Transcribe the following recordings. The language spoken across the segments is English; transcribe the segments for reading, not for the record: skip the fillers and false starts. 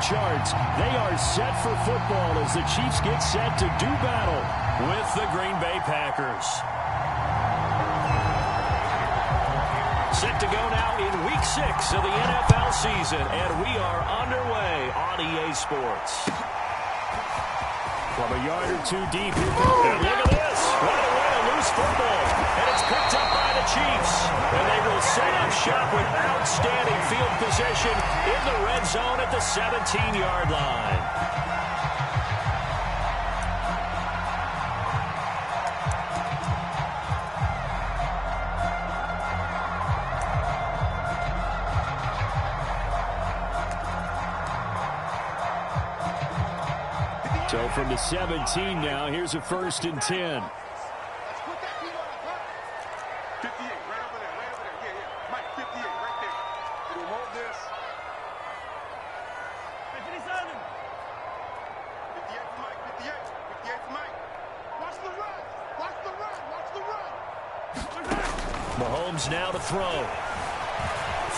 charts. They are set for football as the Chiefs get set to do battle with the Green Bay Packers. Set to go now in Week 6 of the NFL season, and we are underway on EA Sports. From a yard or two deep, and look at this. Right away, a loose football, and it's picked up by the Chiefs. And they will set up shop with outstanding field position in the red zone at the 17-yard line. So from the 17 now, here's a 1st and 10. Let's put that team on a hurt. 58, right over there, right over there. Yeah, yeah. Mike, 58, right there. We'll hold this. 58 for Mike, 58. 58 for Mike. Watch the run. Watch the run. Watch the run. Mahomes now to throw.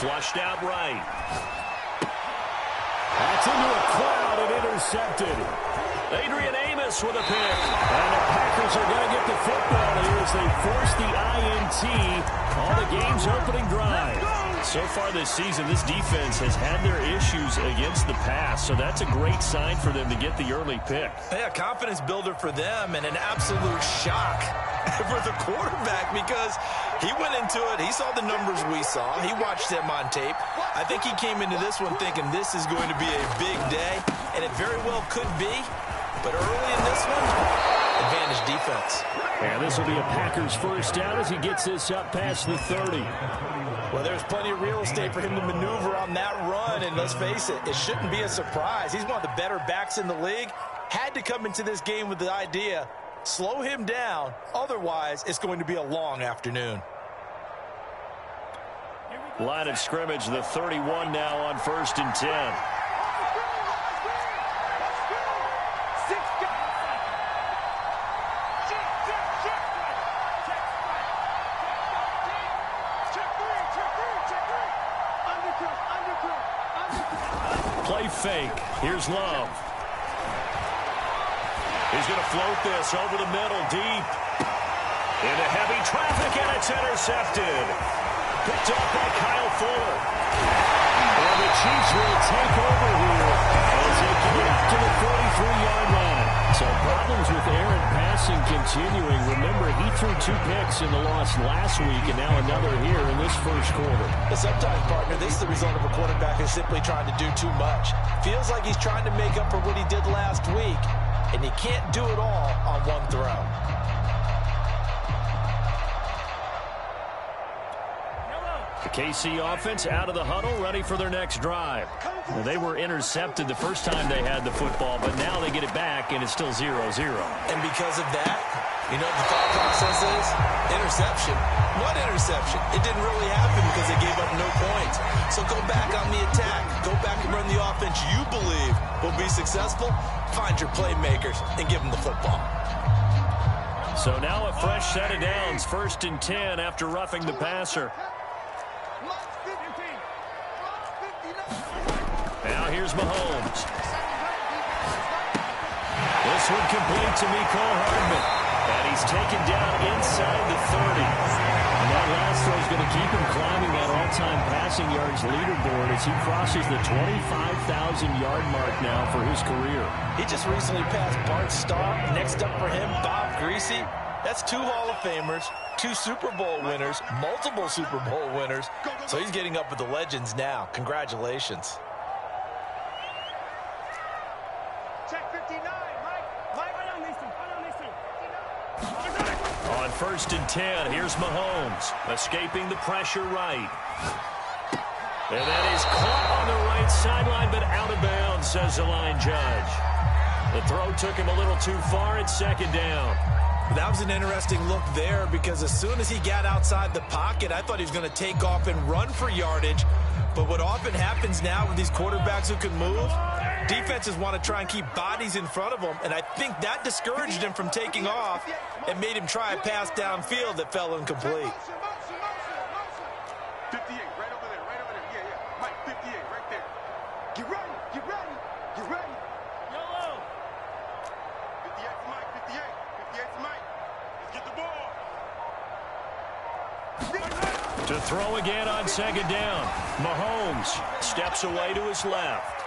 Flushed out right. That's into a cloud and intercepted. Adrian Amos with a pick. And the Packers are going to get the football here as they force the INT on the game's opening drive. So far this season, this defense has had their issues against the pass, so that's a great sign for them to get the early pick. Yeah, confidence builder for them and an absolute shock for the quarterback because he went into it. He saw the numbers we saw. He watched them on tape. I think he came into this one thinking this is going to be a big day, and it very well could be. But early in this one, advantage defense. And this will be a Packers first down as he gets this up past the 30. Well, there's plenty of real estate for him to maneuver on that run, and let's face it, it shouldn't be a surprise. He's one of the better backs in the league. Had to come into this game with the idea, slow him down, otherwise it's going to be a long afternoon. Line of scrimmage, the 31 now on 1st and 10. Play fake. Here's Love. He's going to float this over the middle, deep. Into heavy traffic, and it's intercepted. Picked up by Kyle Fuller. And the Chiefs will take over here as they get up to the 43-yard line. So problems with Aaron passing continuing. Remember, he threw 2 picks in the loss last week, and now another here in this first quarter. But sometimes, partner, this is the result of a quarterback who's simply trying to do too much. Feels like he's trying to make up for what he did last week, and he can't do it all on one throw. The KC offense out of the huddle, ready for their next drive. Now, they were intercepted the first time they had the football, but now they get it back, and it's still 0-0. And because of that, you know what the thought process is? Interception. What interception? It didn't really happen because they gave up no points. So go back on the attack. Go back and run the offense you believe will be successful. Find your playmakers and give them the football. So now a fresh set of downs, 1st and 10 after roughing the passer. Now here's Mahomes. This one complete to Mecole Hardman. And he's taken down inside the 30. And that last throw is going to keep him climbing that all-time passing yards leaderboard as he crosses the 25,000-yard mark now for his career. He just recently passed Bart Starr. Next up for him, Bob Greasy. That's 2 Hall of Famers, 2 Super Bowl winners, multiple Super Bowl winners. So he's getting up with the legends now. Congratulations. Check 59, Mike. Mike, On 1st and 10, here's Mahomes, escaping the pressure right. And that is caught on the right sideline, but out of bounds, says the line judge. The throw took him a little too far. It's 2nd down. That was an interesting look there because as soon as he got outside the pocket, I thought he was going to take off and run for yardage. But what often happens now with these quarterbacks who can move, defenses want to try and keep bodies in front of them, and I think that discouraged him from taking off and made him try a pass downfield that fell incomplete. 58, right over there, right over there. Yeah, yeah. Mike, 58, right there. Get ready, get ready. To throw again on second down. Mahomes steps away to his left.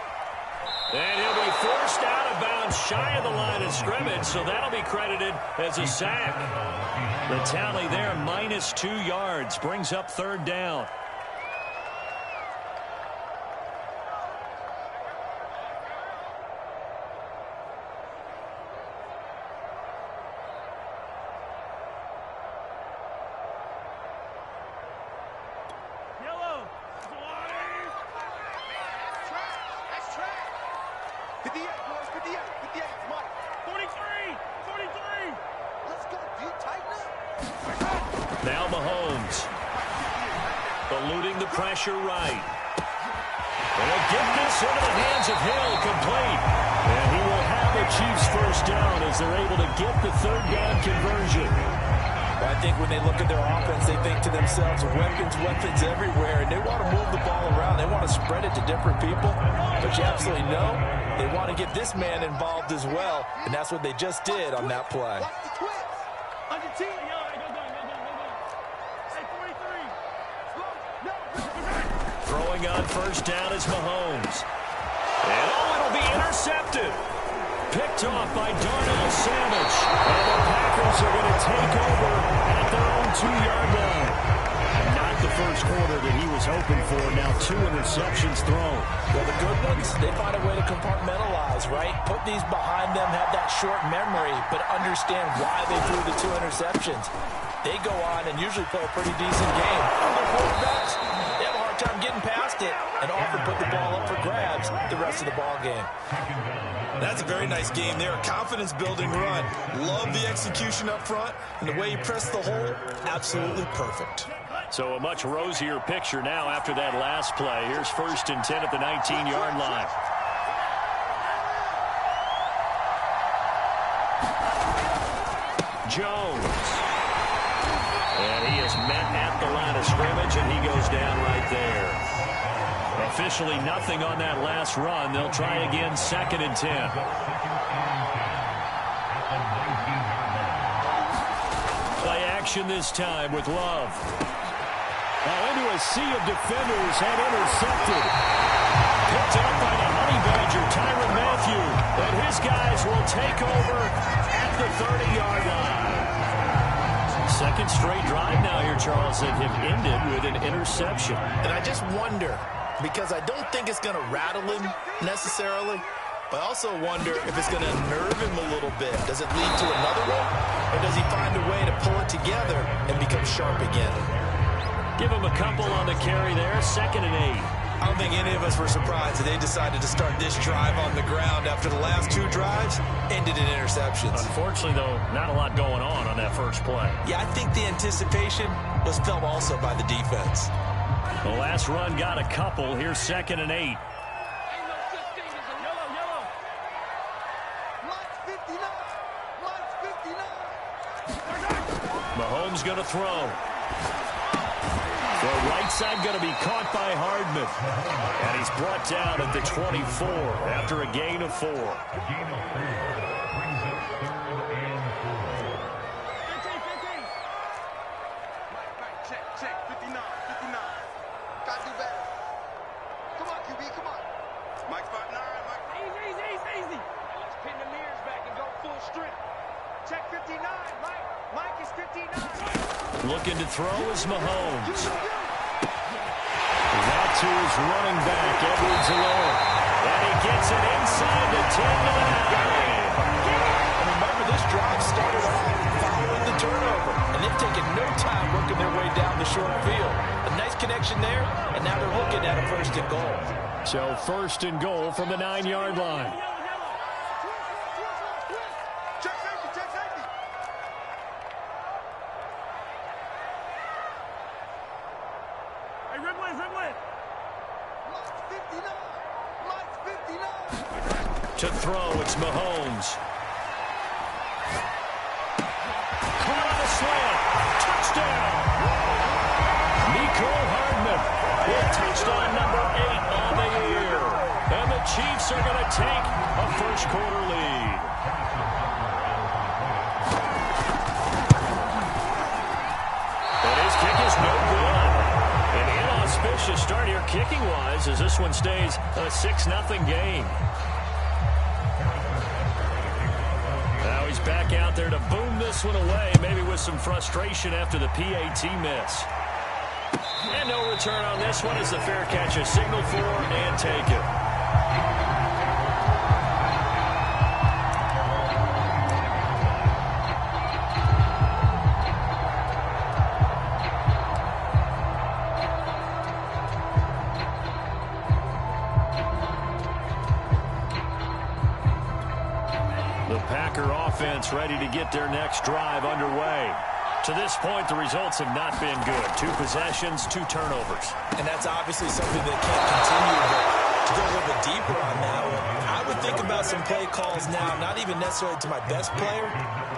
And he'll be forced out of bounds shy of the line of scrimmage, so that'll be credited as a sack. The tally there, -2 yards, brings up third down. Now Mahomes, eluding the pressure right. And he'll get this into the hands of Hill, complete. And he will have the Chiefs first down as they're able to get the third down conversion. Well, I think when they look at their offense, they think to themselves, weapons everywhere, and they want to move the ball around. They want to spread it to different people. But you absolutely know they want to get this man involved as well, and that's what they just did on that play. Throwing on first down is Mahomes. And it'll be intercepted. Picked off by Darnell Savage. And the Packers are going to take over at their own 2-yard line. Not the first quarter that he was hoping for. Now 2 interceptions thrown. Well, the good ones, they find a way to compartmentalize, right? Put these behind them, have that short memory, but understand why they threw the 2 interceptions. They go on and usually play a pretty decent game. Other quarterbacks, they have a hard time getting past it and often put the ball up for grabs the rest of the ball game. That's a very nice game there. A confidence-building run. Love the execution up front, and the way he pressed the hole, absolutely perfect. So a much rosier picture now after that last play. Here's 1st and 10 at the 19-yard line. Jones. And he is met at the line of scrimmage, and he goes down right there. Officially nothing on that last run. They'll try again 2nd and 10. Play action this time with Love. Now into a sea of defenders and intercepted. Picked up by the Honey Badger, Tyrann Mathieu. And his guys will take over at the 30-yard line. Second straight drive now here, Charles, that have ended with an interception. And I just wonder, because I don't think it's going to rattle him necessarily, but I also wonder if it's going to nerve him a little bit. Does it lead to another one? Or does he find a way to pull it together and become sharp again? Give him a couple on the carry there, 2nd and 8. I don't think any of us were surprised that they decided to start this drive on the ground after the last 2 drives ended in interceptions. Unfortunately, though, not a lot going on that first play. Yeah, I think the anticipation was felt also by the defense. The last run got a couple. Here's 2nd and 8. Mahomes going to throw. The right side going to be caught by Hardman. And he's brought down at the 24 after a gain of 4. Check, 59. Gotta do better. Come on, QB, come on. Mike 5'9", Mike. Easy. Let's pin the mirrors back and go full strength. Check 59, Mike. Mike is 59. Looking to throw is Mahomes. That to his running back, Edwards-Helaire. And he gets it inside the 10 to the 9. And remember, this drive started off following the turnover. And they've taken no time working their way down the short field. A nice connection there, and now they're looking at a 1st and goal. So 1st and goal from the 9-yard line. Check safety. Hey, Ridley. Mike's 59. To throw, it's Mahomes. Caught on a slant. Touchdown. Mecole Hardman with touchdown number 8 on the year. And the Chiefs are going to take a first quarter lead. And his kick is no good. cautious start here kicking-wise as this one stays a 6-0 game. Now he's back out there to boom this one away, maybe with some frustration after the PAT miss. And no return on this one as the fair catch is signaled for and taken. The Packer offense ready to get their next drive underway. To this point, the results have not been good. 2 possessions, 2 turnovers. And that's obviously something that can't continue, but to go a little bit deeper on that one, I would think about some play calls now, not even necessarily to my best player,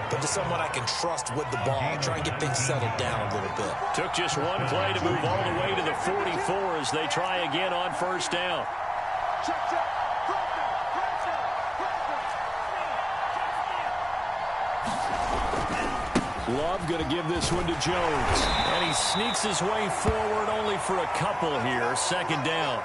but to someone I can trust with the ball. Try and get things settled down a little bit. Took just 1 play to move all the way to the 44 as they try again on first down. Check, check. Love going to give this one to Jones. And he sneaks his way forward only for a couple here. 2nd down.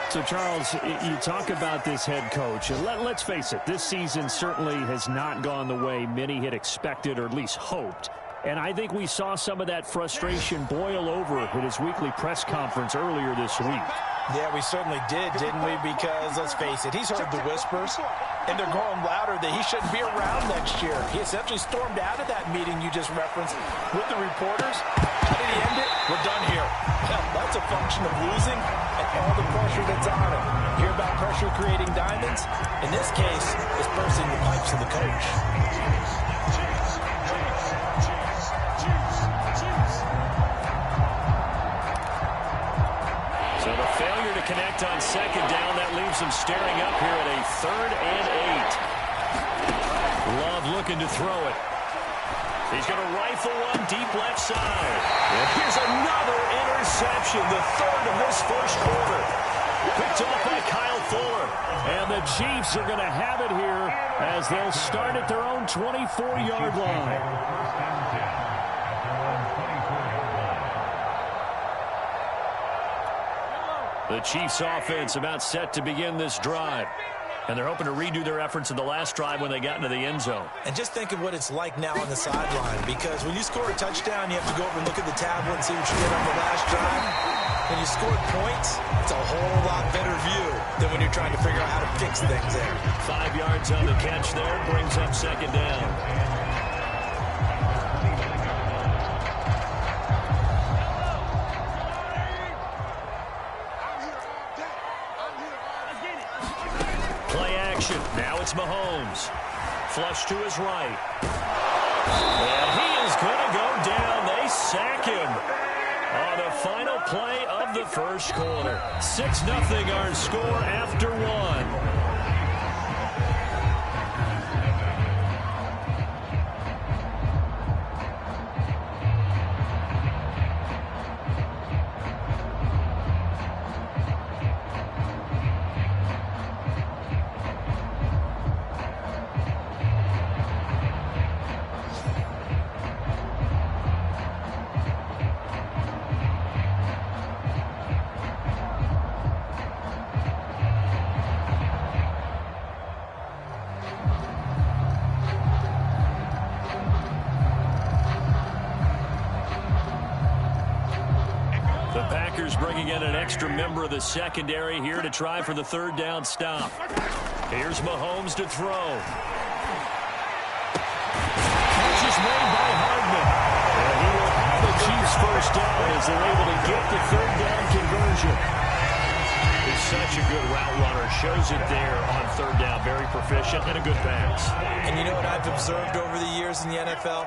So, Charles, you talk about this head coach. And let's face it, this season certainly has not gone the way many had expected or at least hoped. And I think we saw some of that frustration boil over at his weekly press conference earlier this week. Yeah, we certainly did, didn't we? Because, let's face it, he's heard the whispers, and they're growing louder that he shouldn't be around next year. He essentially stormed out of that meeting you just referenced with the reporters. How did he end it? We're done here. Hell, that's a function of losing and all the pressure that's on him. Hear about pressure creating diamonds? In this case, it's bursting the pipes of the coach. So the failure to connect on 2nd down, that leaves him staring up here at a 3rd and 8. Love looking to throw it. He's going to rifle one deep left side. And here's another interception, the 3rd of this first quarter. Picked off by Kyle Fuller. And the Chiefs are going to have it here as they'll start at their own 24-yard line. The Chiefs offense about set to begin this drive. And they're hoping to redo their efforts in the last drive when they got into the end zone. And just think of what it's like now on the sideline, because when you score a touchdown, you have to go over and look at the tablet and see what you did on the last drive. When you scored points, it's a whole lot better view than when you're trying to figure out how to fix things there. 5 yards on the catch there, brings up 2nd down. Now it's Mahomes. Flush to his right. And he is going to go down. They sack him on the final play of the first quarter. 6-0 our score after 1. Bringing in an extra member of the secondary here to try for the 3rd down stop. Here's Mahomes to throw. Catch is made by Hardman. And he will have the Chiefs first down as they're able to get the 3rd down conversion. He's such a good route runner. Shows it there on 3rd down. Very proficient and a good pass. And you know what I've observed over the years in the NFL?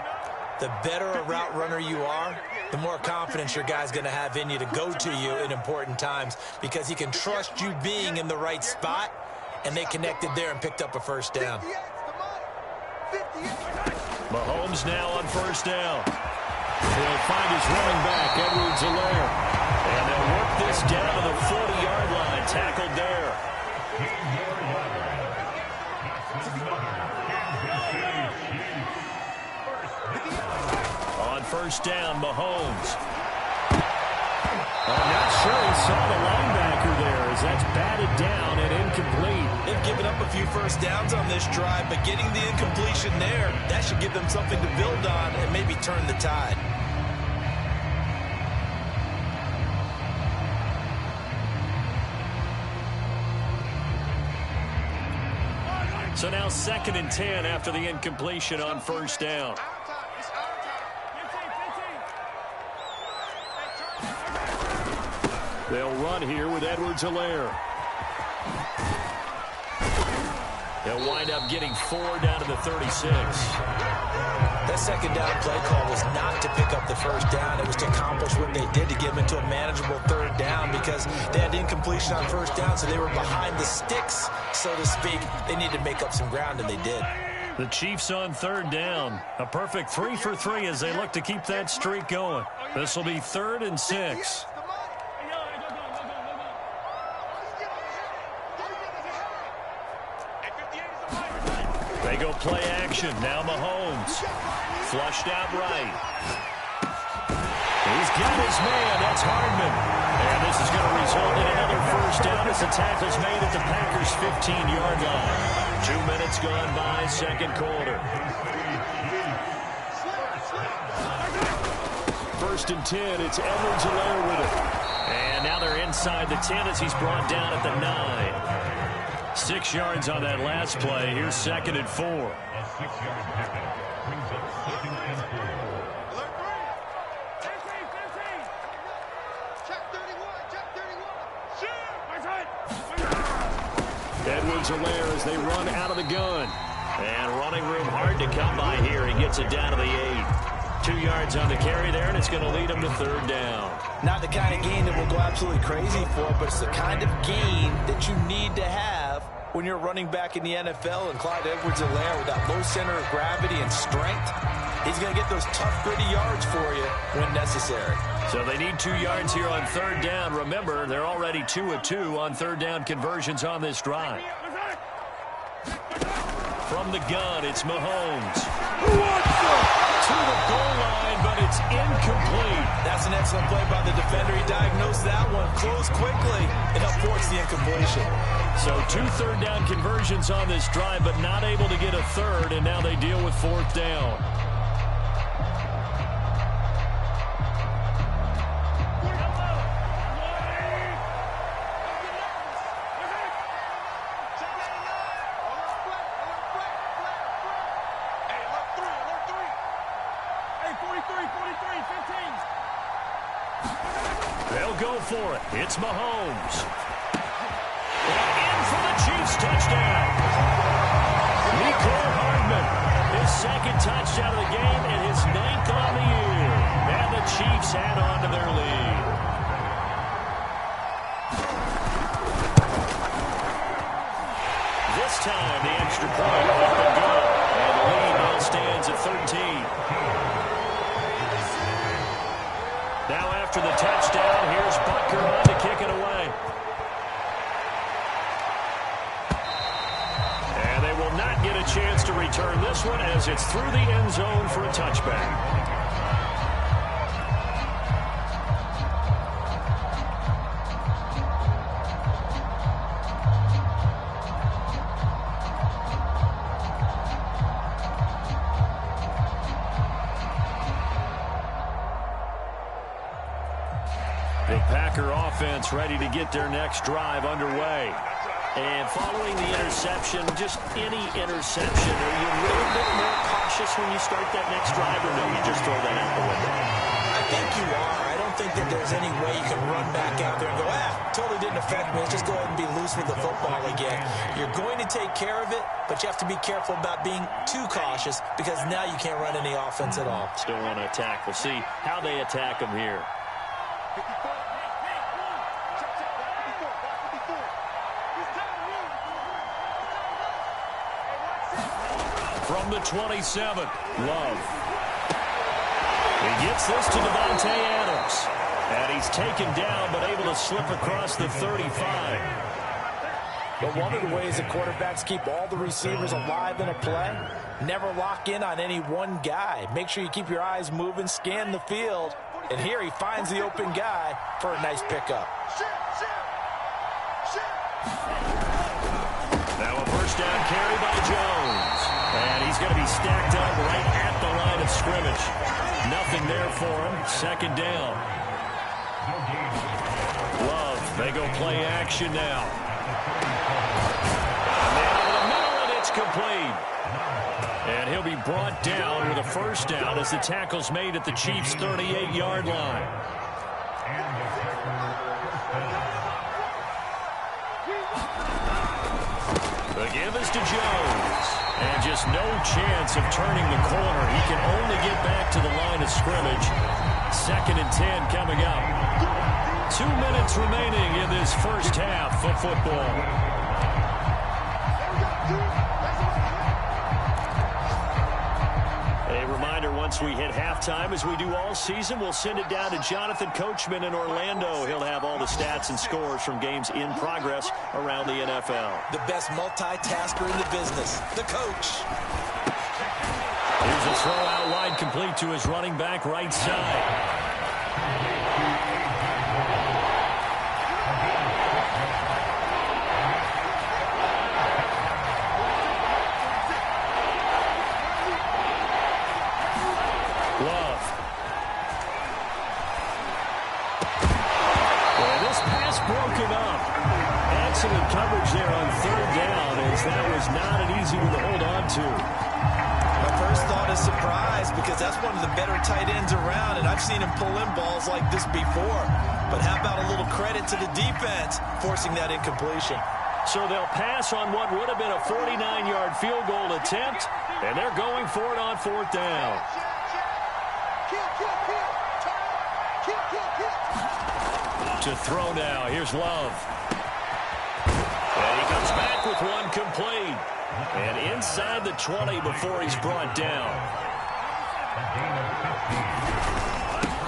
The better a route runner you are, the more confidence your guy's going to have in you to go to you in important times, because he can trust you being in the right spot, and they connected there and picked up a first down. Mahomes now on first down. He'll find his running back, Edwards-Helaire. And they'll work this down to the 40-yard line, tackled there. On first down, Mahomes. I'm not sure he saw the linebacker there as that's batted down and incomplete. They've given up a few first downs on this drive, but getting the incompletion there, that should give them something to build on and maybe turn the tide. So now 2nd and 10 after the incompletion on first down. They'll run here with Edwards-Helaire. They'll wind up getting 4 down to the 36. That second down play call was not to pick up the first down. It was to accomplish what they did to get them into a manageable 3rd down because they had incompletion on first down, so they were behind the sticks, so to speak. They needed to make up some ground, and they did. The Chiefs on 3rd down. A perfect 3 for 3 as they look to keep that streak going. This will be 3rd and 6. They go play action. Now Mahomes. Flushed out right. He's got his man. That's Hardman. And this is going to result in another first down as the tackle's made at the Packers' 15-yard line. 2 minutes gone by, second quarter. 1st and 10. It's Edwards-Helaire with it. And now they're inside the 10 as he's brought down at the 9. 6 yards on that last play. Here's 2nd and 4. Alert 3. Check 31. Check 31. Edwards-Helaire as they run out of the gun. And running room hard to come by here. He gets it down to the 8. 2 yards on the carry there, and it's going to lead him to 3rd down. Not the kind of gain that will go absolutely crazy for, but it's the kind of gain that you need to have when you're running back in the NFL. And Clyde Edwards-Helaire, with that low center of gravity and strength, he's going to get those tough, gritty yards for you when necessary. So they need 2 yards here on 3rd down. Remember, they're already 2 of 2 on 3rd down conversions on this drive. From the gun, it's Mahomes. To the goal line, but it's incomplete. That's an excellent play by the defender. He diagnosed that one, closed quickly, and helped force the incompletion. So 2 3rd down conversions on this drive, but not able to get a 3rd, and now they deal with 4th down. They'll go for it. It's Mahomes. And in for the Chiefs touchdown. Mecole Hardman, his 2nd touchdown of the game and his 9th on the year. And the Chiefs add on to their lead. This time, the extra point off the goal. And the lead now stands at 13. Now after the touchdown, here's Butker on to kick it away. And they will not get a chance to return this one as it's through the end zone for a touchback. The Packer offense ready to get their next drive underway. And following the interception, just any interception, are you a little bit more cautious when you start that next drive, or no, you just throw that out the window? I think you are. I don't think that there's any way you can run back out there and go, totally didn't affect me. Let's just go ahead and be loose with the football again. You're going to take care of it, but you have to be careful about being too cautious because now you can't run any offense at all. Still want to attack. We'll see how they attack them here. From the 27, Love. He gets this to Davante Adams. And he's taken down, but able to slip across the 35. But one of the ways that quarterbacks keep all the receivers alive in a play, never lock in on any one guy. Make sure you keep your eyes moving, scan the field, And here he finds the open guy for a nice pickup. Now a first down carry by Jones. And he's going to be stacked up right at the line of scrimmage. Nothing there for him. Second down. Love, they go play action now. Man over the middle, and it's complete. And he'll be brought down with a first down as the tackle's made at the Chiefs' 38-yard line. The give is to Jones. And just no chance of turning the corner. He can only get back to the line of scrimmage. 2nd and 10 coming up. 2 minutes remaining in this first half of football. A reminder, once we hit halftime, as we do all season, we'll send it down to Jonathan Coachman in Orlando. He'll have all the stats and scores from games in progress around the NFL. The best multitasker in the business, the coach. Here's a throw out wide, complete to his running back right side. Excellent coverage there on 3rd down, as that was not an easy one to hold on to. My first thought is surprise, because that's one of the better tight ends around, and I've seen him pull in balls like this before. But how about a little credit to the defense forcing that incompletion? So they'll pass on what would have been a 49-yard field goal attempt, and they're going for it on 4th down. To throw now, here's Love. And he comes back with one complete. And inside the 20 before he's brought down.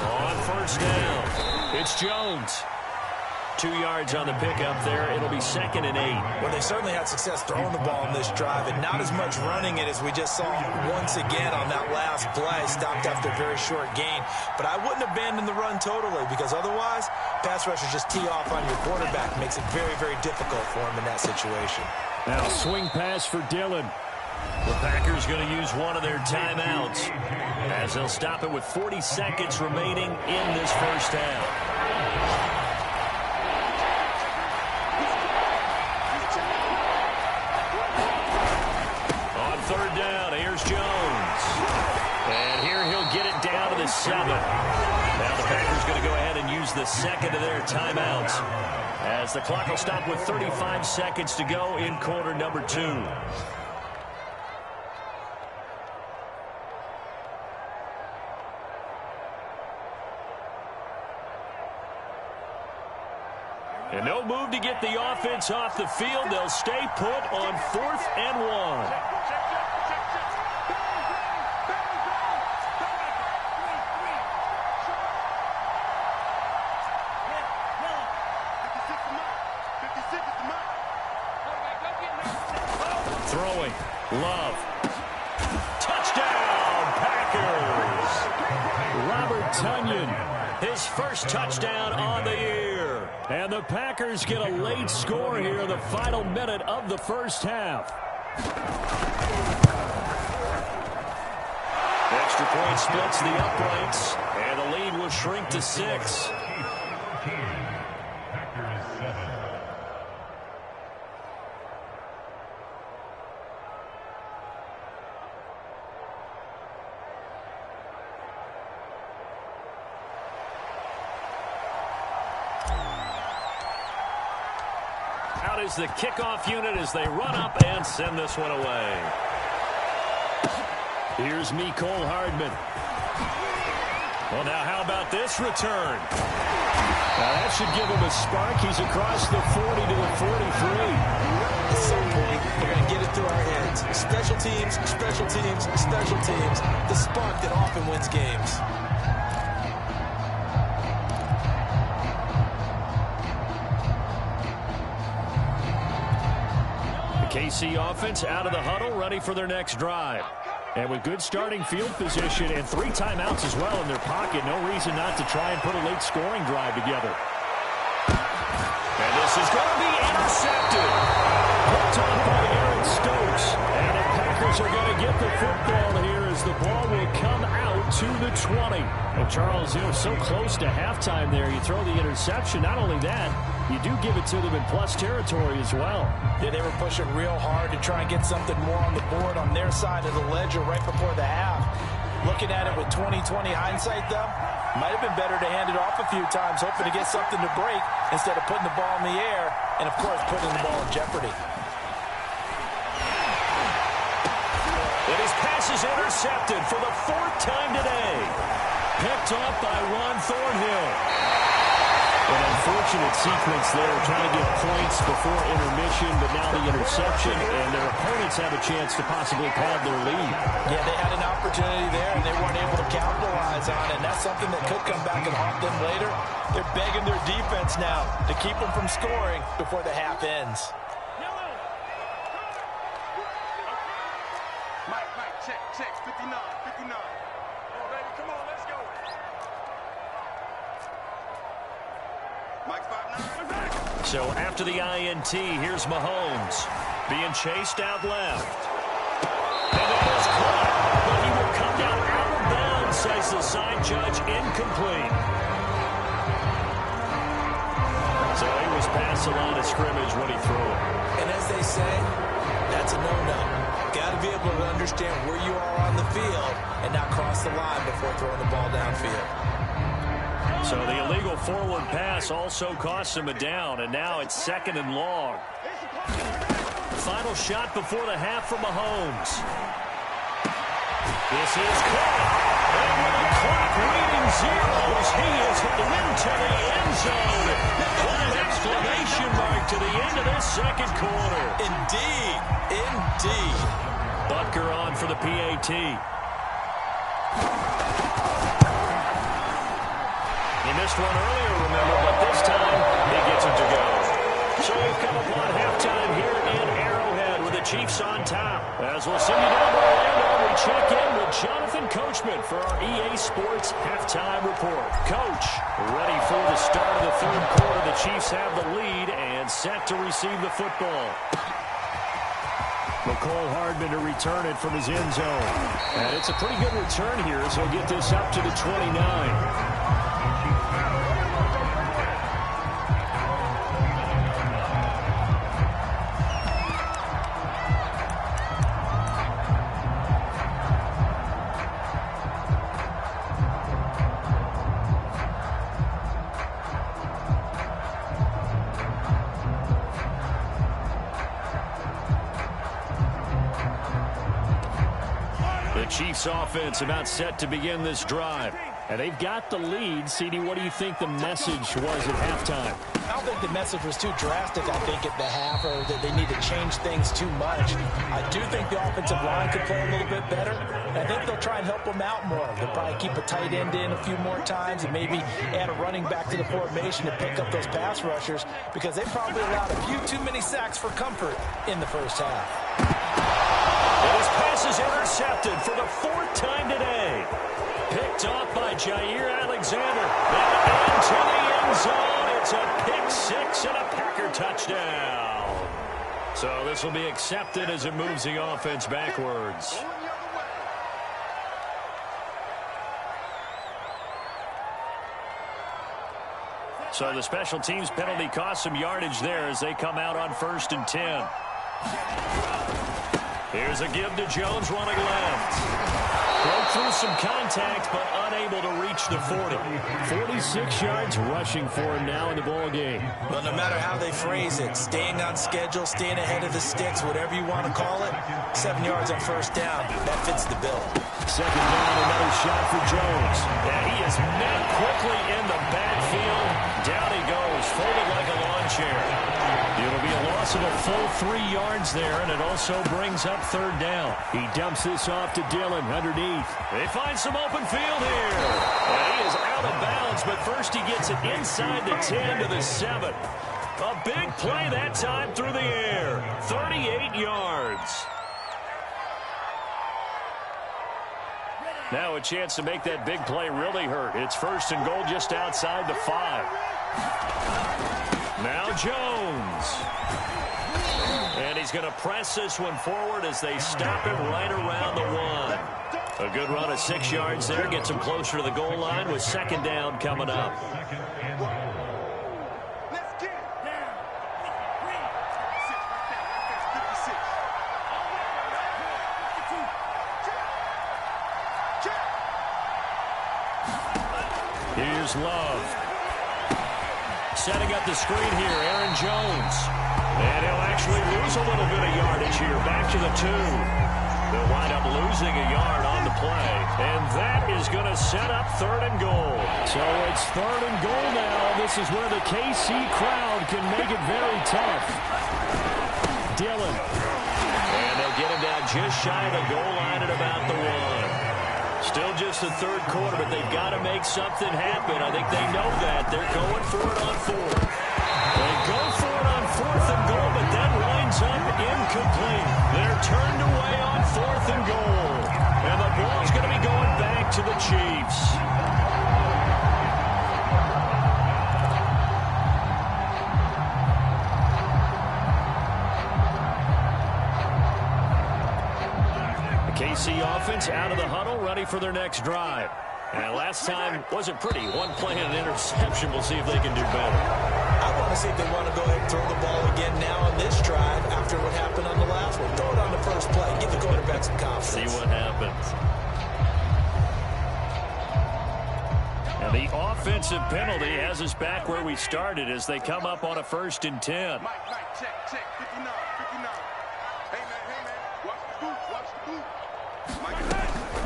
On 1st down, it's Jones. 2 yards on the pickup there. It'll be 2nd and 8. Well, they certainly had success throwing the ball on this drive, and not as much running it as we just saw once again on that last play. Stopped after a very short gain. But I wouldn't abandon the run totally, because otherwise, pass rushers just tee off on your quarterback. Makes it very, very difficult for him in that situation. Now swing pass for Dillon. The Packers going to use one of their timeouts, as they'll stop it with 40 seconds remaining in this first half. To the 7. Now the Packers going to go ahead and use the second of their timeouts, as the clock will stop with 35 seconds to go in quarter number 2. And no move to get the offense off the field. They'll stay put on 4th and 1. Throwing. Love. Touchdown, Packers. Robert Tonyan. His first touchdown on the year. And the Packers get a late score here in the final minute of the first half. Extra point splits the uprights, and the lead will shrink to 6. Out is the kickoff unit as they run up and send this one away. Here's Mecole Hardman. Well, now how about this return? Now that should give him a spark. He's across the 40 to the 43. At some point, we're going to get it through our heads. Special teams, special teams, special teams. The spark that often wins games. KC offense out of the huddle, ready for their next drive. And with good starting field position and 3 timeouts as well in their pocket, no reason not to try and put a late scoring drive together. And this is going to be intercepted. Picked on by Aaron Stokes. And the Packers are going to get the football here as the ball will come out to the 20. And Charles, so close to halftime there. You throw the interception. Not only that, you do give it to them in plus territory as well. Yeah, they were pushing real hard to try and get something more on the board on their side of the ledger right before the half. Looking at it with 20/20 hindsight, though, might have been better to hand it off a few times, hoping to get something to break instead of putting the ball in the air and, of course, putting the ball in jeopardy. And his pass is intercepted for the 4th time today. Picked off by Juan Thornhill. An unfortunate sequence there, trying to get points before intermission, but now the interception, and their opponents have a chance to possibly pad their lead. Yeah, they had an opportunity there, and they weren't able to capitalize on it, and that's something that could come back and haunt them later. They're begging their defense now to keep them from scoring before the half ends. Mike, check, 59. Come on, baby, come on, let's go. Mike's 5'9". So after the INT, here's Mahomes being chased out left. And it is caught, but he will come down out of bounds, says the side judge, incomplete. So he was past the line of scrimmage when he threw it. And as they say, that's a no-no. Got to be able to understand where you are on the field and not cross the line before throwing the ball downfield. So the illegal forward pass also cost him a down, and now it's 2nd and long. Final shot before the half for Mahomes. This is caught. And with the clock reading zeros, he is into the end zone. What an exclamation mark to the end of this 2nd quarter. Indeed. Butker on for the PAT. He missed one earlier, remember, but this time he gets it to go. So we've come upon halftime here in Arrowhead with the Chiefs on top. As we'll send you down to Orlando, we check in with Jonathan Coachman for our EA Sports Halftime Report. Coach, ready for the start of the 3rd quarter. The Chiefs have the lead and set to receive the football. McCole Hardman to return it from his end zone. And it's a pretty good return here as he'll get this up to the 29. Chiefs offense about set to begin this drive. And they've got the lead. CD, what do you think the message was at halftime? I don't think the message was too drastic, I think, at the half, or that they need to change things too much. I do think the offensive line could play a little bit better. I think they'll try and help them out more. They'll probably keep a tight end in a few more times and maybe add a running back to the formation to pick up those pass rushers, because they probably allowed a few too many sacks for comfort in the first half. His pass is intercepted for the 4th time today. Picked off by Jair Alexander. And into the end zone. It's a pick 6 and a Packer touchdown. So this will be accepted as it moves the offense backwards. So the special teams penalty cost some yardage there as they come out on 1st and 10. Here's a give to Jones running left. Broke through some contact, but unable to reach the 40. 46 yards rushing for him now in the ball game. Well, no matter how they phrase it, staying on schedule, staying ahead of the sticks, whatever you want to call it, 7 yards on 1st down, that fits the bill. 2nd down, another shot for Jones. And he is met quickly in the backfield. Down he goes, folded like a lawn chair. It'll be a loss of a full 3 yards there, and it also brings up 3rd down. He dumps this off to Dillon underneath. They find some open field here. And he is out of bounds, but first he gets it inside the 10 to the 7. A big play that time through the air. 38 yards. Now a chance to make that big play really hurt. It's 1st and goal just outside the 5. Now Jones. And he's going to press this one forward as they stop it right around the 1. A good run of 6 yards there. Gets him closer to the goal line with 2nd down coming up. Here's Love. Setting up the screen here, Aaron Jones. And he'll actually lose a little bit of yardage here. Back to the 2. They'll wind up losing a yard on the play. And that is going to set up 3rd and goal. So it's 3rd and goal now. This is where the KC crowd can make it very tough. Dillon. And they'll get him down just shy of the goal line at about the 1. Still just the 3rd quarter, but they've got to make something happen. I think they know that. They're going for it on 4th. They go for it on 4th and goal, but that winds up incomplete. They're turned away on 4th and goal. And the ball's going to be going back to the Chiefs. KC offense out of the huddle, ready for their next drive. And last time wasn't pretty. One play and an interception. We'll see if they can do better. I want to see if they want to go ahead and throw the ball again now on this drive after what happened on the last one. Throw it on the first play. Give the quarterback some confidence. See what happens. And the offensive penalty has us back where we started as they come up on a 1st and 10. Mike, check, 59, 59. Hey, man, watch the boot, watch the boot.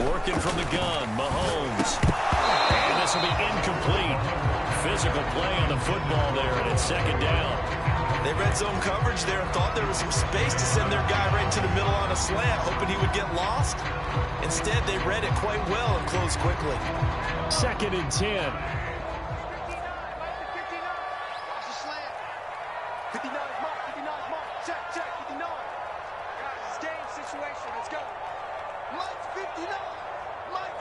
Working from the gun, Mahomes. And this will be incomplete. Physical play on the football there, and it's 2nd down. They read zone coverage there and thought there was some space to send their guy right into the middle on a slant, hoping he would get lost. Instead, they read it quite well and closed quickly. 2nd and 10. Watch the slant. 59 is mark, 59 is mark. Check, 59. Guys, it's game situation. Let's go. Mike's 59. Mike's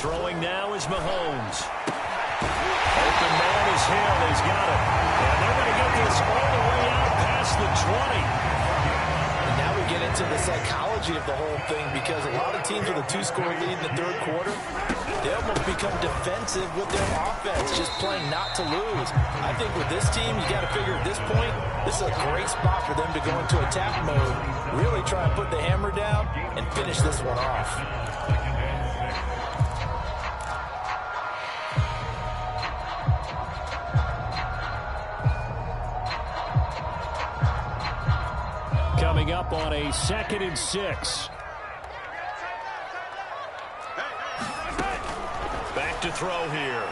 Throwing now is Mahomes. Open man is Hill. He's got it. And they're going to get this all the way out past the 20. And now we get into the psychology of the whole thing because a lot of teams with a 2-score lead in the 3rd quarter, they almost become defensive with their offense, just playing not to lose. I think with this team, you got to figure at this point, this is a great spot for them to go into attack mode, really try and put the hammer down and finish this one off. Coming up on a 2nd and 6. Back to throw here.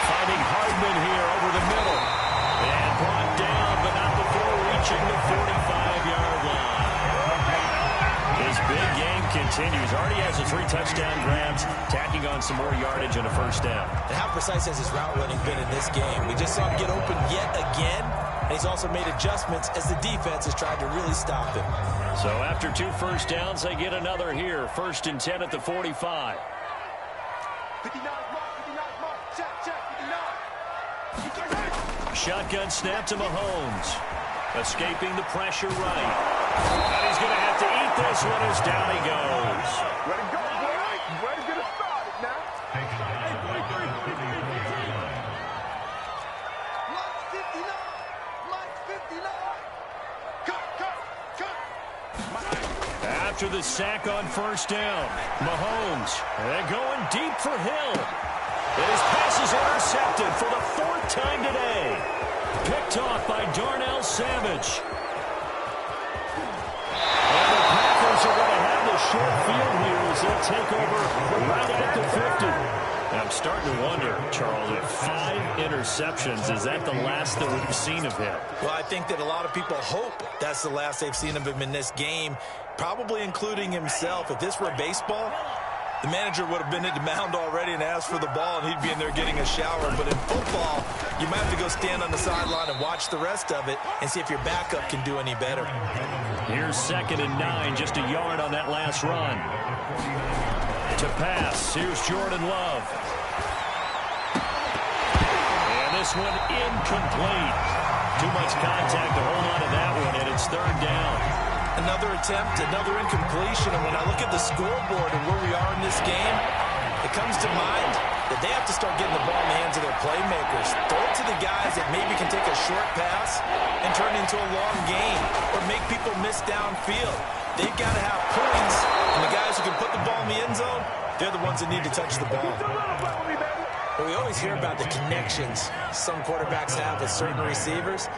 Finding Hardman here over the middle. And brought down, but not before reaching the 45-yard line. His big game continues. Already has the 3 touchdown grabs, tacking on some more yardage and a 1st down. And how precise has his route running been in this game? We just saw him get open yet again. And he's also made adjustments as the defense has tried to really stop him. So after 2 1st downs, they get another here. 1st and 10 at the 45. 59 mark, check, 59. Shotgun snap to Mahomes. Escaping the pressure right. And he's going to have to eat this one as down he goes. Let it go, boy. Ready to get it started now. After the sack on 1st down, Mahomes, they're going deep for Hill. And his pass is intercepted for the 4th time today. Picked off by Darnell Savage. And the Packers are going to have the short field here as they'll take over right at the 50. I'm starting to wonder, Charles, if 5 interceptions, is that the last that we've seen of him? Well, I think that a lot of people hope that's the last they've seen of him in this game, probably including himself. If this were baseball, the manager would have been at the mound already and asked for the ball, and he'd be in there getting a shower. But in football, you might have to go stand on the sideline and watch the rest of it and see if your backup can do any better. Here's 2nd and 9, just a yard on that last run. To pass, here's Jordan Love. And this one incomplete. Too much contact to hold on to that one, and it's 3rd down. Another attempt, another incompletion, and when I look at the scoreboard and where we are in this game, it comes to mind that they have to start getting the ball in the hands of their playmakers. Throw it to the guys that maybe can take a short pass and turn it into a long gain or make people miss downfield. They've got to have points, and the guys who can put the ball in the end zone, they're the ones that need to touch the ball. But we always hear about the connections some quarterbacks have with certain receivers.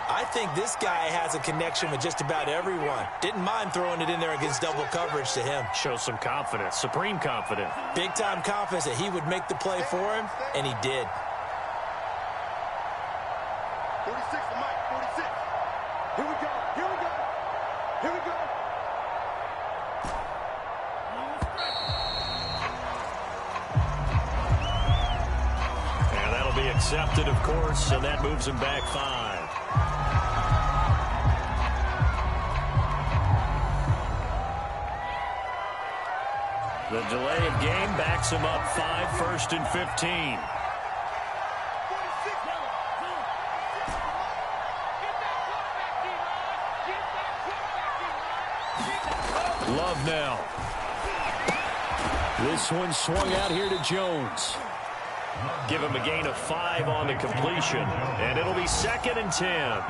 I think this guy has a connection with just about everyone. Didn't mind throwing it in there against double coverage to him. Shows some confidence, supreme confidence. Big-time confidence that he would make the play for him, and he did. 46 for Mike, 46. Here we go, here we go, here we go. And that'll be accepted, of course, and that moves him back 5. The delay of game backs him up 5, 1st and 15. Love now. This one swung out here to Jones. Give him a gain of 5 on the completion, and it'll be 2nd and 10.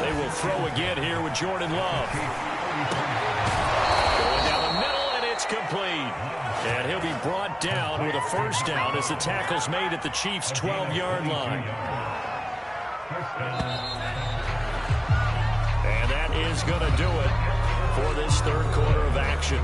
They will throw again here with Jordan Love. Going down the middle, and it's complete. And he'll be brought down with a 1st down as the tackle's made at the Chiefs' 12-yard line. And that is going to do it for this 3rd quarter of action.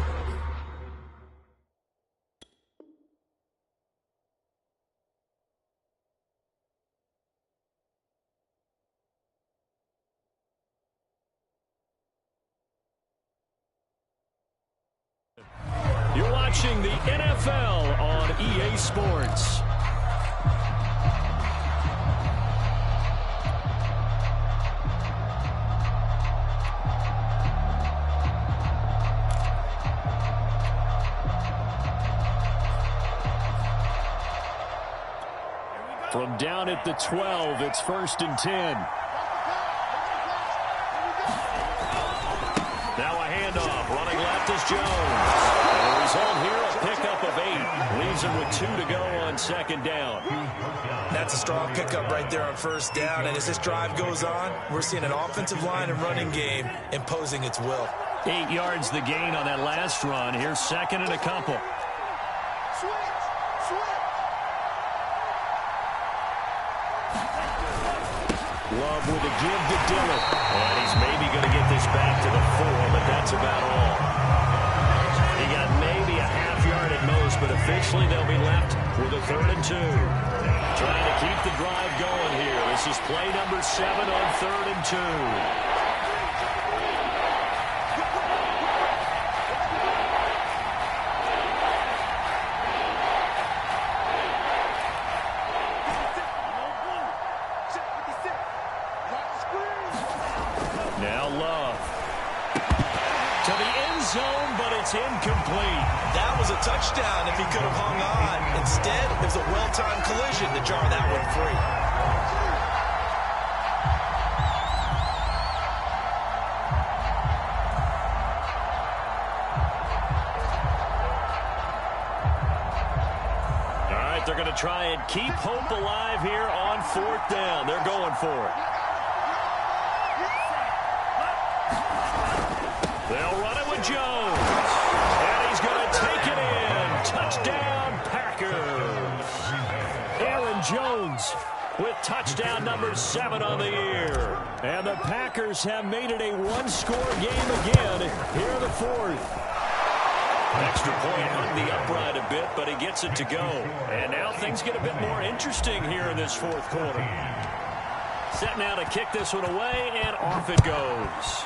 You're watching the NFL on EA Sports. From down at the 12, it's 1st and 10. Now a handoff. Running left is Jones. And the result here, a pickup of 8. Leaves him with 2 to go on 2nd down. That's a strong pickup right there on 1st down. And as this drive goes on, we're seeing an offensive line and running game imposing its will. 8 yards the gain on that last run. Here's 2nd and a couple. Love with a give to Dillon. And he's maybe going to get this back to the 4, but that's about all. He got maybe a half yard at most, but officially they'll be left with a 3rd and 2. Trying to keep the drive going here. This is play number 7 on 3rd and 2. Incomplete. That was a touchdown if he could have hung on. Instead, it was a well-timed collision to jar that one free. All right, they're going to try and keep hope alive here on 4th down. They're going for it. They'll run it with Jones. And he's going to take it in. Touchdown, Packers. Aaron Jones with touchdown number 7 on the year. And the Packers have made it a one-score game again here in the 4th. Extra point hung the upright a bit, but he gets it to go. And now things get a bit more interesting here in this 4th quarter. Set now to kick this one away, and off it goes.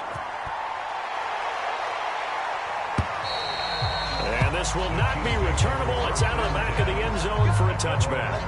pass will not be returnable. It's out of the back of the end zone for a touchback.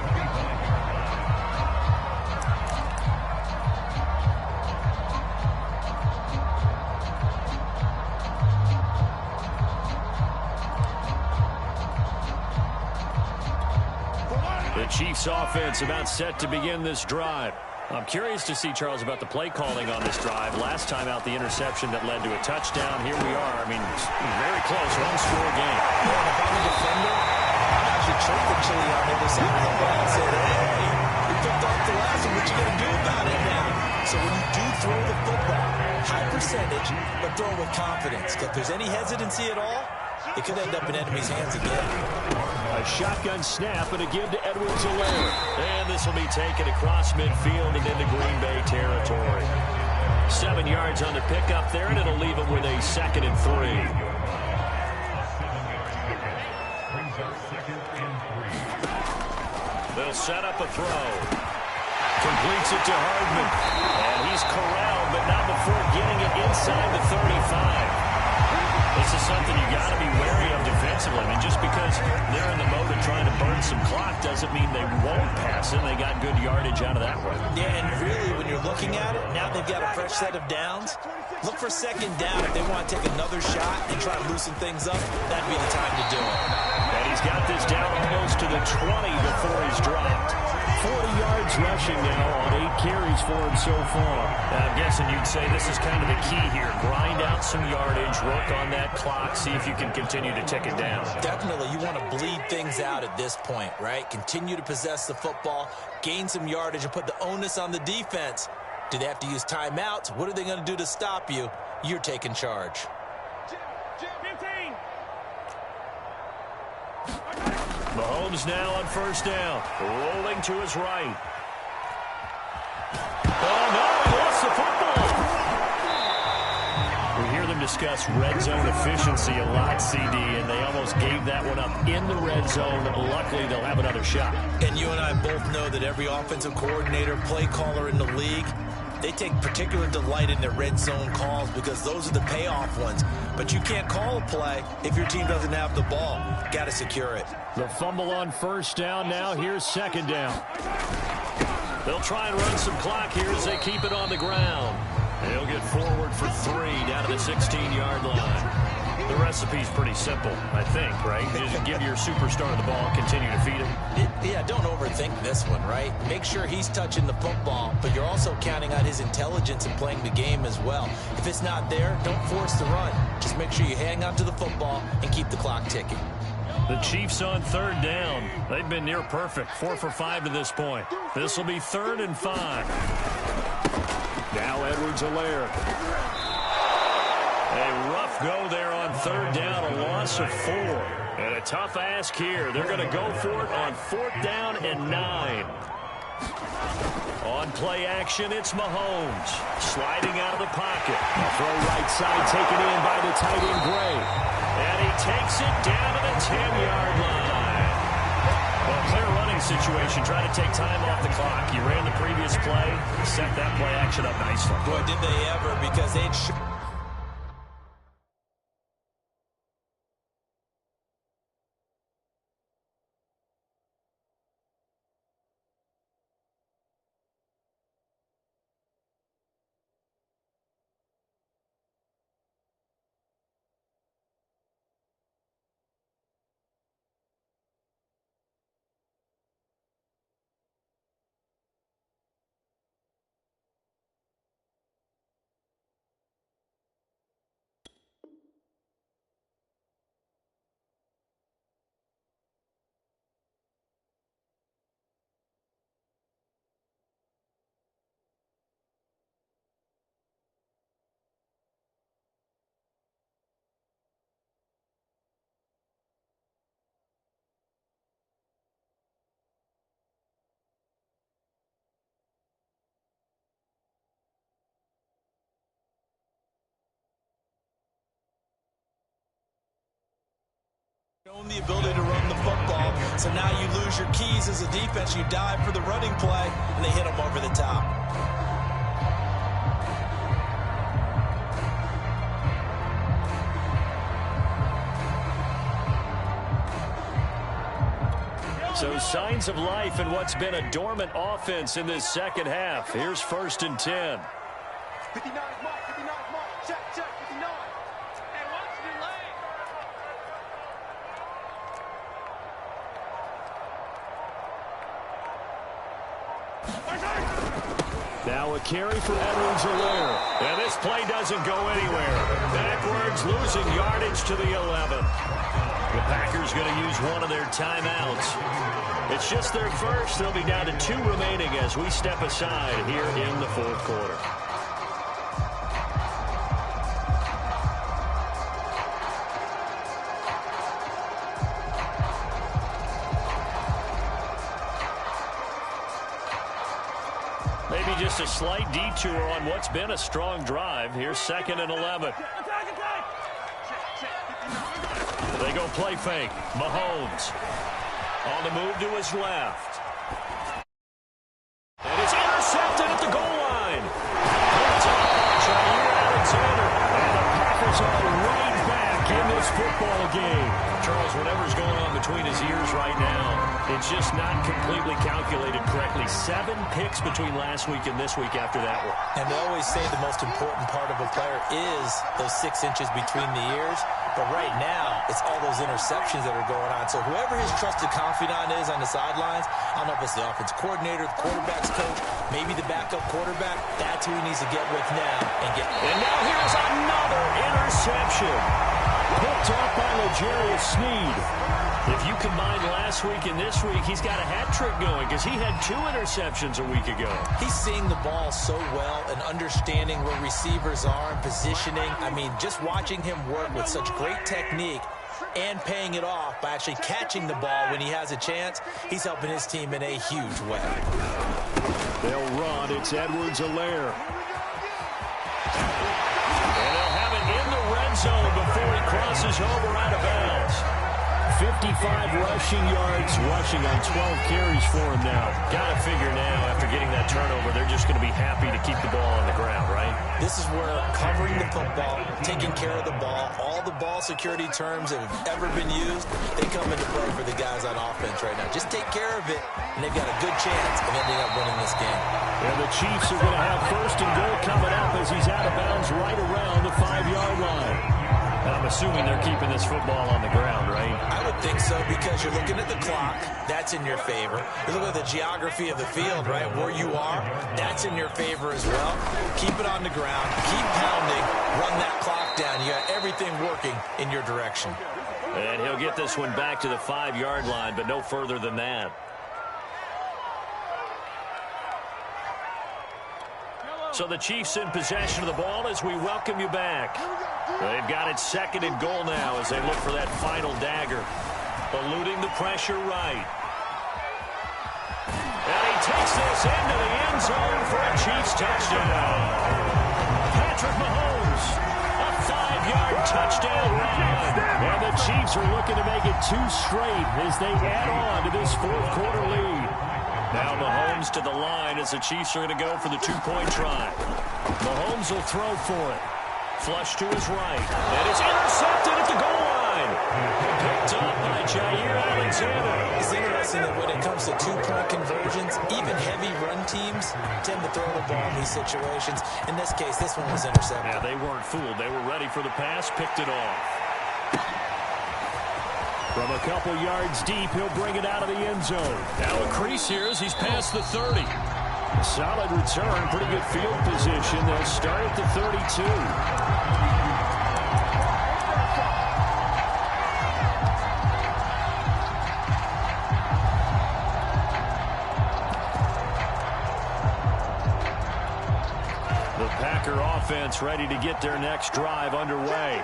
The Chiefs offense about set to begin this drive. I'm curious to see, Charles, about the play calling on this drive. Last time out, the interception that led to a touchdown. Here we are. I mean, very close, one-score game. Yeah, if I'm a defender, I'm actually choking Chili on the other side of the ball and saying, hey, we picked off the last one. What you going to do about it now? So when you do throw the football, high percentage, but throw it with confidence. If there's any hesitancy at all, it could end up in enemy's hands again. A shotgun snap and a give to Edwards-Helaire. And this will be taken across midfield and into Green Bay territory. 7 yards on the pickup there, and it'll leave them with a 2nd and 3. They'll set up a throw. Completes it to Hardman. And he's corralled, but not before getting it inside the 35. This is something you got to be wary of defensively. I mean, just because they're in the mode of trying to burn some clock doesn't mean they won't pass it. They got good yardage out of that one. Yeah, and really, when you're looking at it, now they've got a fresh set of downs. Look for 2nd down. If they want to take another shot and try to loosen things up, that'd be the time to do it. And he's got this down almost to the 20 before he's dropped. 40 yards rushing now on 8 carries for him so far. I'm guessing you'd say this is kind of the key here. Grind out some yardage, work on that clock, see if you can continue to tick it down. Definitely, you want to bleed things out at this point, right? Continue to possess the football, gain some yardage, and put the onus on the defense. Do they have to use timeouts? What are they going to do to stop you? You're taking charge. 15. Mahomes now on 1st down. Rolling to his right. Oh, no, he lost the football. We hear them discuss red zone efficiency a lot, CD, and they almost gave that one up in the red zone. Luckily, they'll have another shot. And you and I both know that every offensive coordinator, play caller in the league, they take particular delight in their red zone calls because those are the payoff ones. But you can't call a play if your team doesn't have the ball. Got to secure it. The fumble on 1st down. Now here's 2nd down. They'll try and run some clock here as they keep it on the ground. They'll get forward for 3 down to the 16-yard line. The recipe's pretty simple, I think, right? Just give your superstar the ball, continue to feed him. Yeah, don't overthink this one, right? Make sure he's touching the football, but you're also counting on his intelligence in playing the game as well. If it's not there, don't force the run. Just make sure you hang on to the football and keep the clock ticking. The Chiefs on 3rd down. They've been near perfect, 4 for 5 to this point. This will be 3rd and 5. Now Edwards-Helaire. A rough go there on 3rd down, a loss of 4. And a tough ask here. They're going to go for it on 4th down and 9. On play action, it's Mahomes. Sliding out of the pocket. Throw right side taken in by the tight end Gray. And he takes it down to the 10-yard line. Well, clear running situation. Try to take time off the clock. You ran the previous play, set that play action up nicely. Boy, did they ever, because they'd... Own the ability to run the football, so now you lose your keys as a defense. You dive for the running play, and they hit them over the top. So signs of life in what's been a dormant offense in this second half. Here's 1st and 10. 59 mark, 59 mark. Check, 59. Hey, watch your leg. Now a carry for Edwards-Helaire. And this play doesn't go anywhere. Backwards, losing yardage to the 11. The Packers going to use one of their timeouts. It's just their first. They'll be down to 2 remaining as we step aside here in the 4th quarter. Maybe just a slight detour on what's been a strong drive. Here's 2nd and 11. They go play fake. Mahomes on the move to his left. And it's intercepted at the goal line. Jair Alexander. And the Packers are right back in this football game. Charles, whatever's going on between his ears right now, it's just not completely calculated correctly. 7 picks between last week and this week after that one. And they always say the most important part of a player is those 6 inches between the ears. But right now, it's all those interceptions that are going on. So whoever his trusted confidant is on the sidelines, I don't know if it's the offense coordinator, the quarterback's coach, maybe the backup quarterback, that's who he needs to get with now. And now here's another interception. Picked up by L'Jarius Sneed. If you combine last week and this week, he's got a hat trick going because he had 2 interceptions a week ago. He's seeing the ball so well and understanding where receivers are and positioning. I mean, just watching him work with such great technique and paying it off by actually catching the ball when he has a chance, he's helping his team in a huge way. They'll run. It's Edwards-Helaire. And they'll have it in the red zone before he crosses over out of bounds. 55 rushing yards, rushing on 12 carries for him now. Got to figure now, after getting that turnover, they're just going to be happy to keep the ball on the ground, right? This is where covering the football, taking care of the ball, all the ball security terms that have ever been used, they come into play for the guys on offense right now. Just take care of it, and they've got a good chance of ending up winning this game. And the Chiefs are going to have 1st and goal coming up as he's out of bounds right around the 5-yard line. And I'm assuming they're keeping this football on the ground, right? I would think so, because you're looking at the clock. That's in your favor. You look at the geography of the field, right? Where you are, that's in your favor as well. Keep it on the ground. Keep pounding. Run that clock down. You got everything working in your direction. And he'll get this one back to the 5-yard line, but no further than that. So the Chiefs in possession of the ball as we welcome you back. They've got it 2nd and goal now as they look for that final dagger. Eluding the pressure right. And he takes this into the end zone for a Chiefs touchdown. Patrick Mahomes, a 5-yard touchdown run. And the Chiefs are looking to make it 2 straight as they add on to this 4th quarter lead. Now Mahomes to the line as the Chiefs are going to go for the 2-point try. Mahomes will throw for it. Flush to his right. And it's intercepted at the goal line. Picked up by Jair Alexander. It's interesting that when it comes to 2-point conversions, even heavy run teams tend to throw the ball in these situations. In this case, this one was intercepted. Yeah, they weren't fooled. They were ready for the pass, picked it off. From a couple yards deep, he'll bring it out of the end zone. Now a crease here as he's past the 30. Solid return, pretty good field position. They'll start at the 32. The Packer offense ready to get their next drive underway.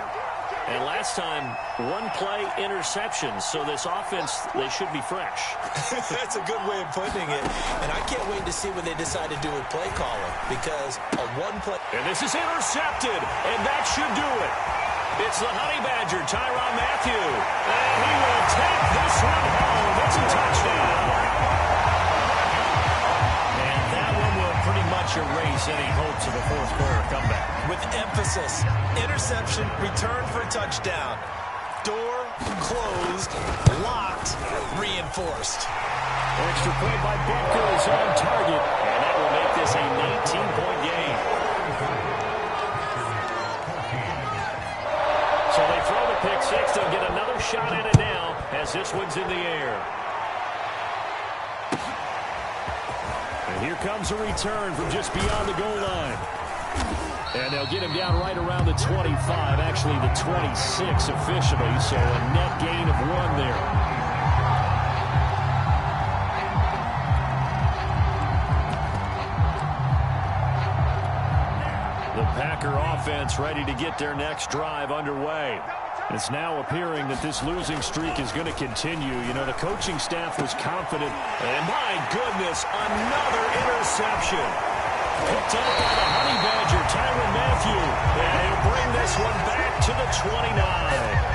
And last time, 1-play interceptions. So this offense, they should be fresh. That's a good way of putting it. And I can't wait to see what they decide to do with play calling. Because a 1-play... And this is intercepted. And that should do it. It's the Honey Badger, Tyrann Mathieu. And he will take this one home. It's a touchdown. And that one will pretty much erase any hopes of a 4th quarter comeback. With emphasis, interception, return for a touchdown. Door closed, locked, reinforced. Extra point by Butker is on target, and that will make this a 19-point game. So they throw the pick six. They'll get another shot at it now as this one's in the air. And here comes a return from just beyond the goal line. And they'll get him down right around the 25, actually the 26 officially, so a net gain of 1 there. The Packer offense ready to get their next drive underway. It's now appearing that this losing streak is going to continue. You know, the coaching staff was confident. And my goodness, another interception. Picked up by the Honey Badger, Tyrann Mathieu. And he'll bring this one back to the 29.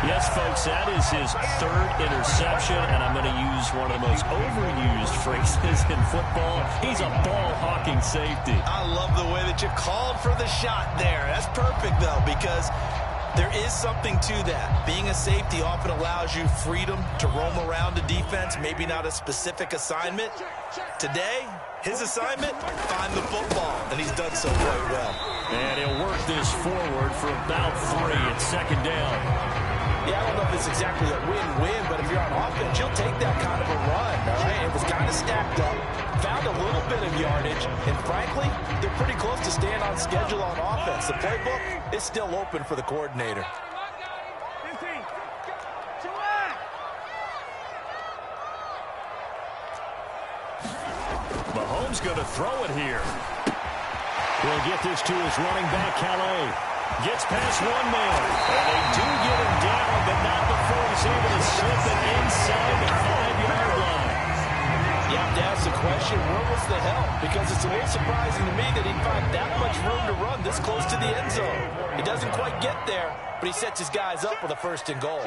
Yes, folks, that is his 3rd interception, and I'm going to use one of the most overused phrases in football. He's a ball-hawking safety. I love the way that you called for the shot there. That's perfect, though, because there is something to that. Being a safety often allows you freedom to roam around a defense, maybe not a specific assignment. Today, his assignment, find the football, and he's done so quite well. And he'll work this forward for about 3 at 2nd down. Yeah, I don't know if it's exactly a win-win, but if you're on offense, you'll take that kind of a run, all right? It was kind of stacked up, found a little bit of yardage, and frankly, they're pretty close to staying on schedule on offense. The playbook is still open for the coordinator. Mahomes going to throw it here. He'll get this to his running back, Calais. Gets past 1 man. And they do get him down, but not before he's able to slip it inside the 5-yard line. You have to ask the question, where was the help? Because it's a little surprising to me that he'd find that much room to run this close to the end zone. He doesn't quite get there, but he sets his guys up with a 1st and goal.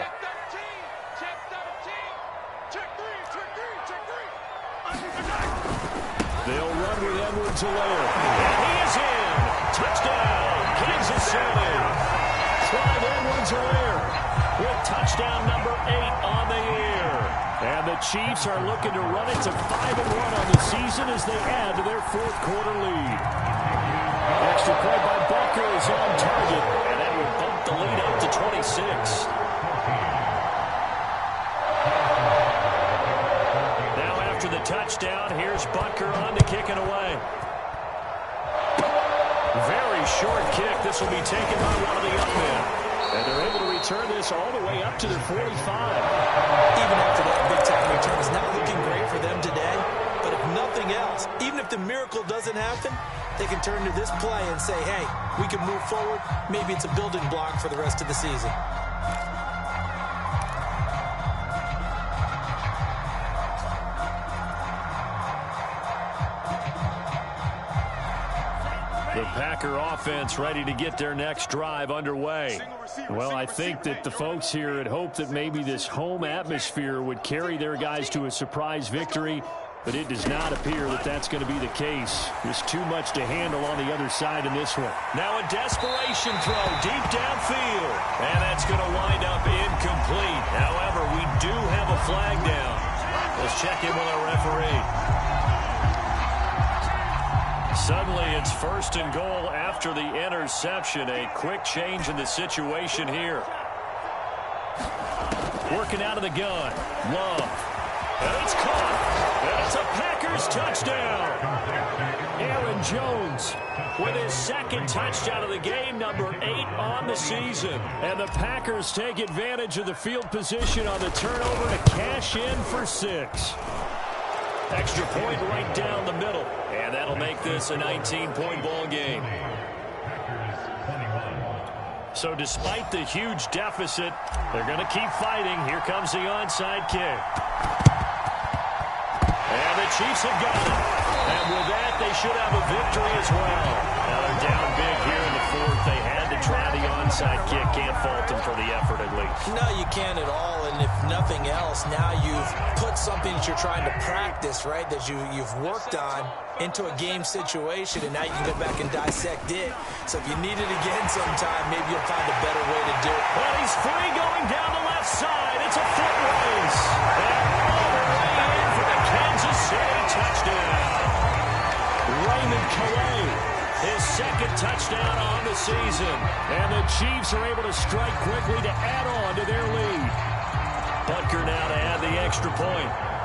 They'll run with Edwards-Helaire. And he is in. Touchdown, Kansas City. Clyde Edwards-Helaire with touchdown number 8 on the year. And the Chiefs are looking to run it to 5-1 on the season as they add to their 4th quarter lead. Extra point by Butker is on target, and that will bump the lead up to 26. After the touchdown, here's Butker on to kick it away. Very short kick. This will be taken by one of the young men. And they're able to return this all the way up to their 45. Even after that big-time return, it's not looking great for them today. But if nothing else, even if the miracle doesn't happen, they can turn to this play and say, hey, we can move forward. Maybe it's a building block for the rest of the season. The Packer offense ready to get their next drive underway. Well, I think that the folks here had hoped that maybe this home atmosphere would carry their guys to a surprise victory, but it does not appear that that's going to be the case. There's too much to handle on the other side in this one. Now a desperation throw deep downfield, and that's going to wind up incomplete. However, we do have a flag down. Let's check in with our referee. Suddenly, it's 1st and goal after the interception. A quick change in the situation here. Working out of the gun. Love. And it's caught. And it's a Packers touchdown. Aaron Jones with his 2nd touchdown of the game, number 8 on the season. And the Packers take advantage of the field position on the turnover to cash in for 6. Extra point right down the middle. And that'll make this a 19-point ball game. So despite the huge deficit, they're going to keep fighting. Here comes the onside kick. And the Chiefs have got it. And with that, they should have a victory as well. Now they're down big here in the 4th. They had to try the onside kick. Can't fault them for the effort, at least. No, you can't at all. And if nothing else, now you've put something that you're trying to practice, right, that you've worked on into a game situation, and now you can go back and dissect it. So if you need it again sometime, maybe you'll find a better way to do it. Well, he's free going down the left side. It's a foot race. And all the way in for the City touchdown. Raymond Calais, his second touchdown on the season. And the Chiefs are able to strike quickly to add on to their lead. Butker now to add the extra point.